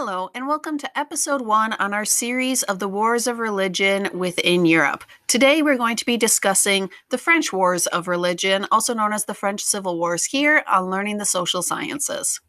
Hello, and welcome to episode 1 on our series of the Wars of Religion within Europe. Today we're going to be discussing the French Wars of Religion, also known as the French Civil Wars, here on Learning the Social Sciences.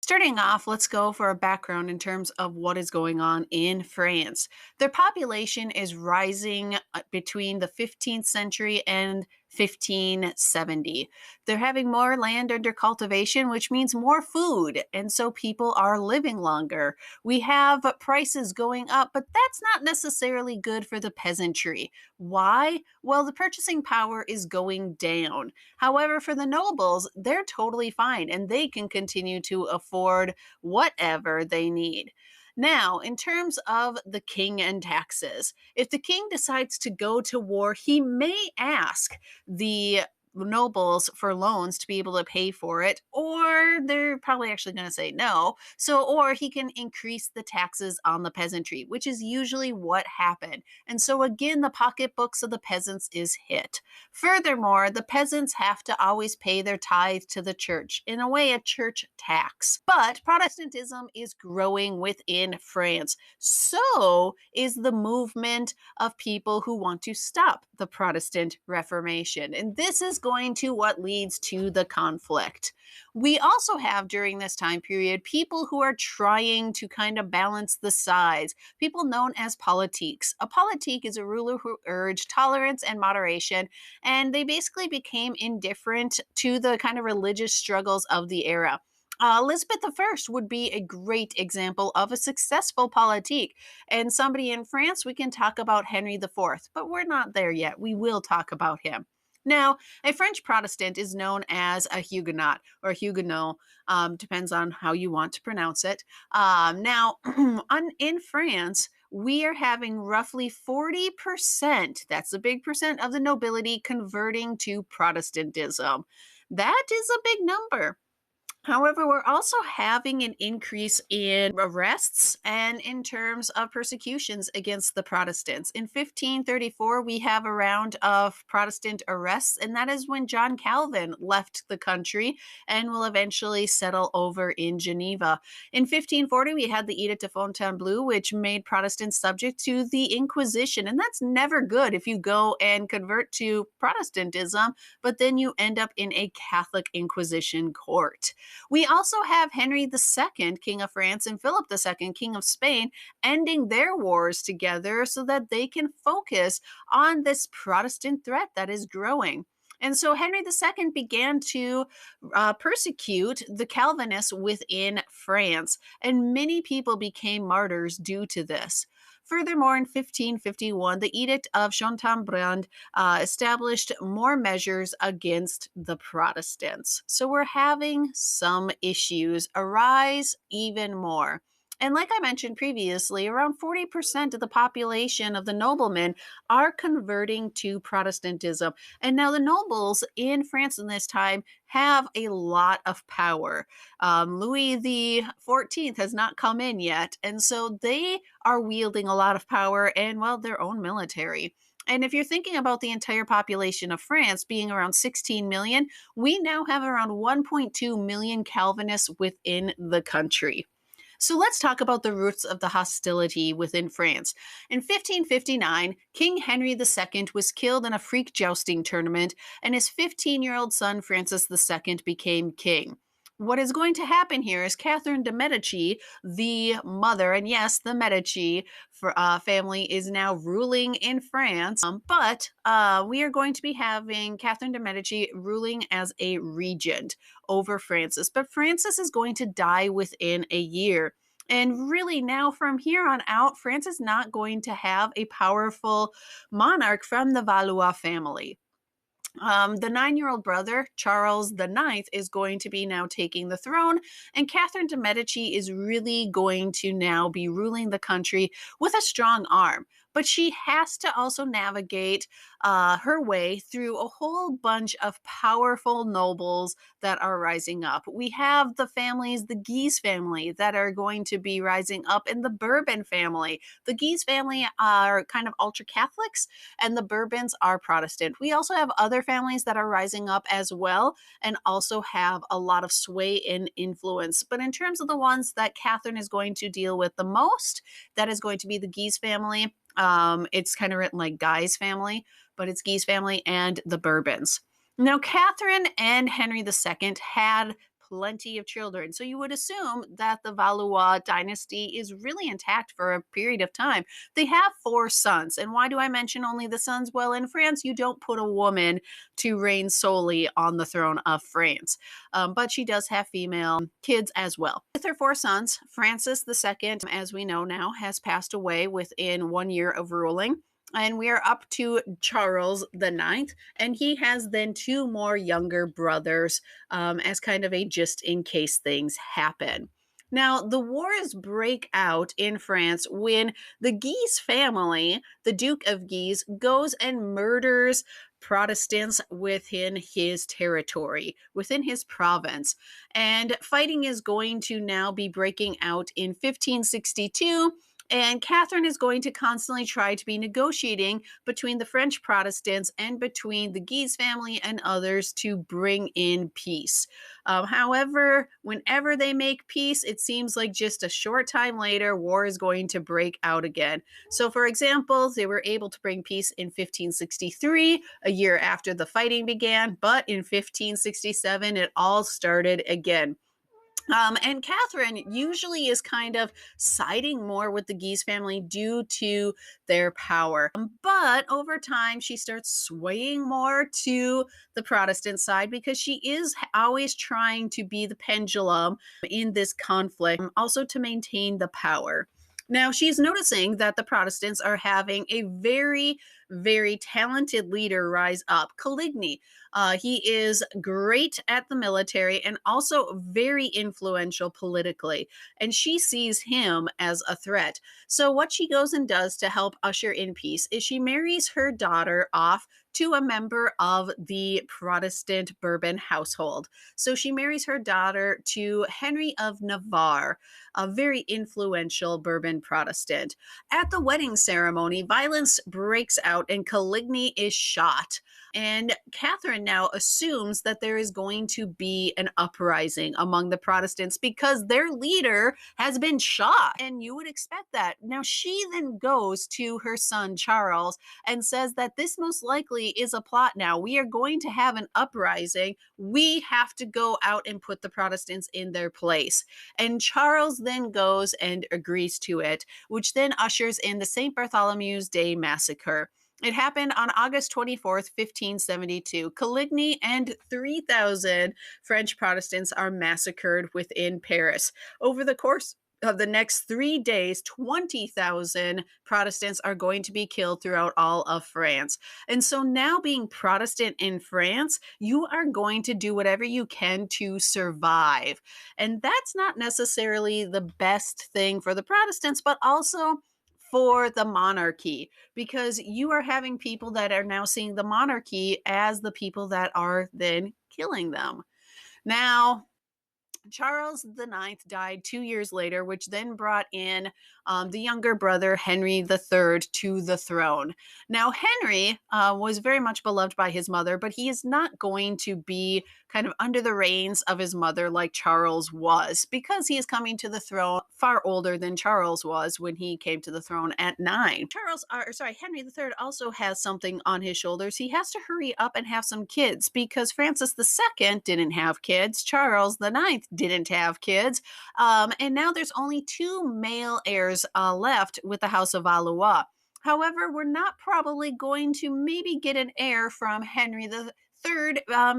Starting off, let's go for a background in terms of what is going on in France. Their population is rising between the 15th century and 1570. They're having more land under cultivation, which means more food, and so people are living longer. We have prices going up, but that's not necessarily good for the peasantry. Why? Well, the purchasing power is going down. However, for the nobles, they're totally fine and they can continue to afford whatever they need. Now, in terms of the king and taxes, if the king decides to go to war, he may ask the nobles for loans to be able to pay for it, or they're probably actually going to say no. Or he can increase the taxes on the peasantry, which is usually what happened. And so again, the pocketbooks of the peasants is hit. Furthermore, the peasants have to always pay their tithe to the church, in a way, a church tax. But Protestantism is growing within France. So is the movement of people who want to stop the Protestant Reformation. And this is going to what leads to the conflict. We also have during this time period people who are trying to kind of balance the sides, people known as politiques. A politique is a ruler who urged tolerance and moderation, and they basically became indifferent to the kind of religious struggles of the era. Elizabeth I would be a great example of a successful politique. And somebody in France, we can talk about Henry IV, but we're not there yet. We will talk about him. Now, a French Protestant is known as a Huguenot or Huguenot, depends on how you want to pronounce it. In France, we are having roughly 40%, that's a big percent of the nobility converting to Protestantism. That is a big number. However, we're also having an increase in arrests and in terms of persecutions against the Protestants. In 1534, we have a round of Protestant arrests, and that is when John Calvin left the country and will eventually settle over in Geneva. In 1540, we had the Edict of Fontainebleau, which made Protestants subject to the Inquisition, and that's never good if you go and convert to Protestantism, but then you end up in a Catholic Inquisition court. We also have Henry II, King of France, and Philip II, King of Spain, ending their wars together so that they can focus on this Protestant threat that is growing. And so Henry II began to persecute the Calvinists within France, and many people became martyrs due to this. Furthermore, in 1551, the Edict of Fontainebleau established more measures against the Protestants. So we're having some issues arise even more. And like I mentioned previously, around 40% of the population of the noblemen are converting to Protestantism. And now the nobles in France in this time have a lot of power. Louis the 14th has not come in yet, and so they are wielding a lot of power and, well, their own military. And if you're thinking about the entire population of France being around 16 million, we now have around 1.2 million Calvinists within the country. So let's talk about the roots of the hostility within France. In 1559, King Henry II was killed in a freak jousting tournament, and his 15-year-old son Francis II became king. What is going to happen here is Catherine de Medici, the mother, and yes, the Medici family is now ruling in France, but we are going to be having Catherine de Medici ruling as a regent over Francis. But Francis is going to die within a year. And really now from here on out, France is not going to have a powerful monarch from the Valios family. The 9-year-old brother, Charles IX, is going to be now taking the throne, and Catherine de' Medici is really going to now be ruling the country with a strong arm. but she has to also navigate her way through a whole bunch of powerful nobles that are rising up. We have the families, the Guise family, that are going to be rising up, and the Bourbon family. The Guise family are kind of ultra Catholics, and the Bourbons are Protestant. We also have other families that are rising up as well, and also have a lot of sway and influence. But in terms of the ones that Catherine is going to deal with the most, that is going to be the Guise family. It's kind of written like Guy's family, but it's Guise family and the Bourbons. Now, Catherine and Henry II had plenty of children. So you would assume that the Valois dynasty is really intact for a period of time. They have 4 sons. And why do I mention only the sons? Well, in France, you don't put a woman to reign solely on the throne of France. But she does have female kids as well. With her 4 sons, Francis II, as we know now, has passed away within 1 year of ruling. And we are up to Charles the Ninth, and he has then 2 more younger brothers as kind of a just in case things happen. Now, the wars break out in France when the Guise family, the Duke of Guise, goes and murders Protestants within his territory, within his province. And fighting is going to now be breaking out in 1562. And Catherine is going to constantly try to be negotiating between the French Protestants and between the Guise family and others to bring in peace. However, whenever they make peace, it seems like just a short time later, war is going to break out again. So, for example, they were able to bring peace in 1563, a year after the fighting began, but in 1567, it all started again. And Catherine usually is kind of siding more with the Guise family due to their power. But over time, she starts swaying more to the Protestant side because she is always trying to be the pendulum in this conflict, also to maintain the power. Now, she's noticing that the Protestants are having a very, very talented leader rise up, Coligny. He is great at the military and also very influential politically, and she sees him as a threat. So, what she goes and does to help usher in peace is she marries her daughter off to a member of the Protestant Bourbon household. So, she marries her daughter to Henry of Navarre, a very influential Bourbon Protestant. At the wedding ceremony, violence breaks out and Coligny is shot. And Catherine now assumes that there is going to be an uprising among the Protestants because their leader has been shot. And you would expect that. Now, she then goes to her son, Charles, and says that this most likely is a plot now. We are going to have an uprising. We have to go out and put the Protestants in their place. And Charles then goes and agrees to it, which then ushers in the St. Bartholomew's Day Massacre. It happened on August 24th, 1572. Coligny and 3,000 French Protestants are massacred within Paris. Over the course of the next 3 days, 20,000 Protestants are going to be killed throughout all of France. And so now, being Protestant in France, you are going to do whatever you can to survive. And that's not necessarily the best thing for the Protestants, but also for the monarchy, because you are having people that are now seeing the monarchy as the people that are then killing them. Now, Charles IX died 2 years later, which then brought in the younger brother, Henry III, to the throne. Now, Henry was very much beloved by his mother, but he is not going to be kind of under the reins of his mother like Charles was, because he is coming to the throne far older than Charles was when he came to the throne at 9. Henry III also has something on his shoulders. He has to hurry up and have some kids because Francis II didn't have kids. Charles IX didn't have kids. And now there's only 2 male heirs left with the House of Valois. However, we're not probably going to maybe get an heir from Henry III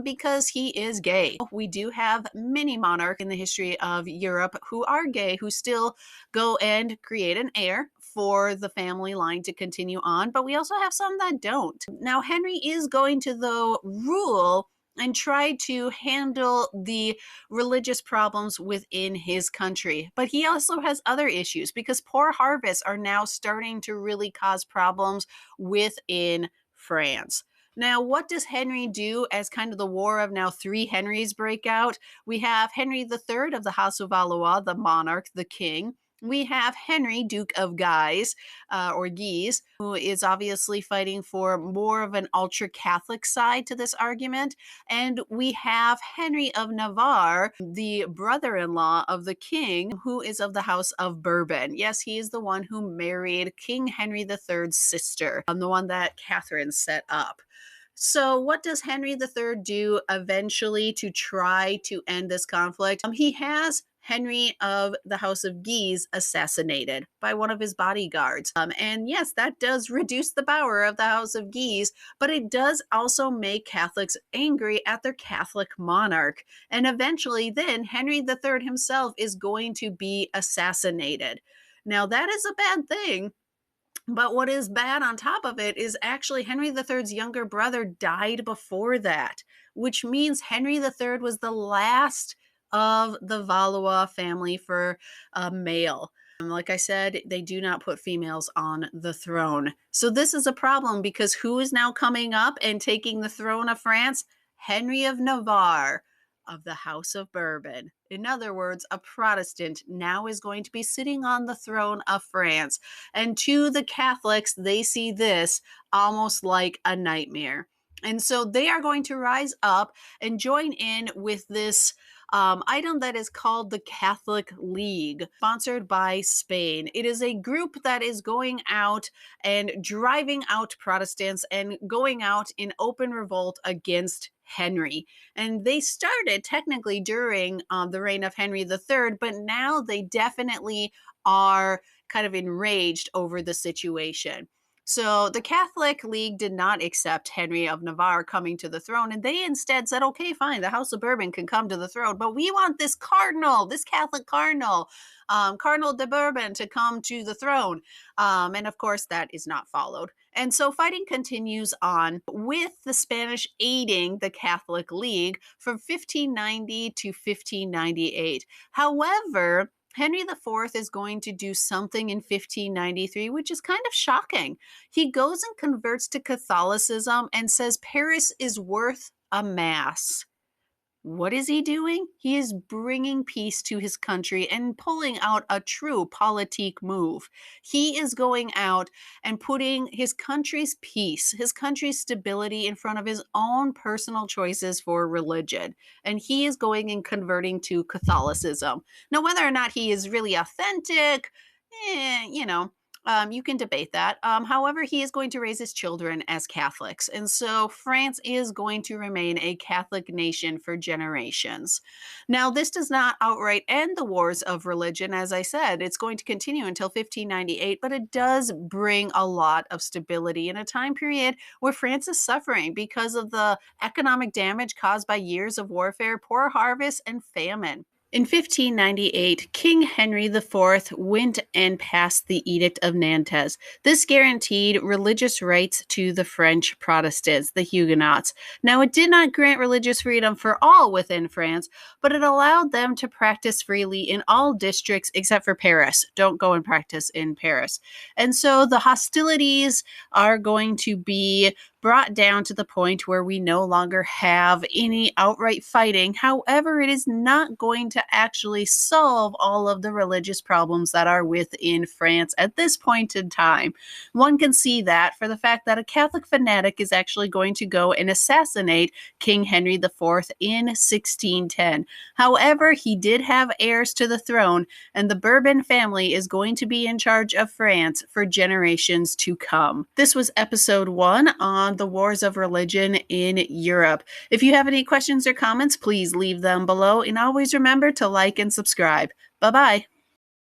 because he is gay. We do have many monarchs in the history of Europe who are gay, who still go and create an heir for the family line to continue on, but we also have some that don't. Now, Henry is going to, though, rule and tried to handle the religious problems within his country. But he also has other issues because poor harvests are now starting to really cause problems within France. Now, what does Henry do as kind of the war of now three Henrys break out? We have Henry III of the House of Valois, the monarch, the king. We have Henry, Duke of Guise, or Guise, who is obviously fighting for more of an ultra Catholic side to this argument. And we have Henry of Navarre, the brother in law of the king, who is of the House of Bourbon. Yes, he is the one who married King Henry III's sister, the one that Catherine set up. So, what does Henry III do eventually to try to end this conflict? He has Henry of the House of Guise assassinated by one of his bodyguards. And yes, that does reduce the power of the House of Guise, but it does also make Catholics angry at their Catholic monarch. And eventually, then Henry III himself is going to be assassinated. Now, that is a bad thing. But what is bad on top of it is actually Henry III's younger brother died before that, which means Henry III was the last of the Valois family for a male. Like I said, they do not put females on the throne. So this is a problem because who is now coming up and taking the throne of France? Henry of Navarre of the House of Bourbon. In other words, a Protestant now is going to be sitting on the throne of France. And to the Catholics, they see this almost like a nightmare. And so they are going to rise up and join in with this item that is called the Catholic League, sponsored by Spain. It is a group that is going out and driving out Protestants and going out in open revolt against Henry. And they started technically during the reign of Henry III, but now they definitely are kind of enraged over the situation. So the Catholic League did not accept Henry of Navarre coming to the throne, and they instead said, okay, fine, the House of Bourbon can come to the throne, but we want this cardinal, this Catholic cardinal, Cardinal de Bourbon, to come to the throne. And of course, that is not followed. And so fighting continues on with the Spanish aiding the Catholic League from 1590 to 1598. However, Henry IV is going to do something in 1593, which is kind of shocking. He goes and converts to Catholicism and says Paris is worth a mass. What is he doing? He is bringing peace to his country and pulling out a true politique move. He is going out and putting his country's peace, his country's stability in front of his own personal choices for religion. And he is going and converting to Catholicism. Now, whether or not he is really authentic, you can debate that. However, he is going to raise his children as Catholics. And so France is going to remain a Catholic nation for generations. Now, this does not outright end the wars of religion. As I said, it's going to continue until 1598, but it does bring a lot of stability in a time period where France is suffering because of the economic damage caused by years of warfare, poor harvests, and famine. In 1598, King Henry IV went and passed the Edict of Nantes. This guaranteed religious rights to the French Protestants, the Huguenots. Now, it did not grant religious freedom for all within France, but it allowed them to practice freely in all districts except for Paris. Don't go and practice in Paris. And so the hostilities are going to be brought down to the point where we no longer have any outright fighting. However, it is not going to actually solve all of the religious problems that are within France at this point in time. One can see that for the fact that a Catholic fanatic is actually going to go and assassinate King Henry IV in 1610. However, he did have heirs to the throne, and the Bourbon family is going to be in charge of France for generations to come. This was episode 1 on the wars of religion in Europe. If you have any questions or comments, please leave them below, and always remember to like and subscribe. Bye-bye.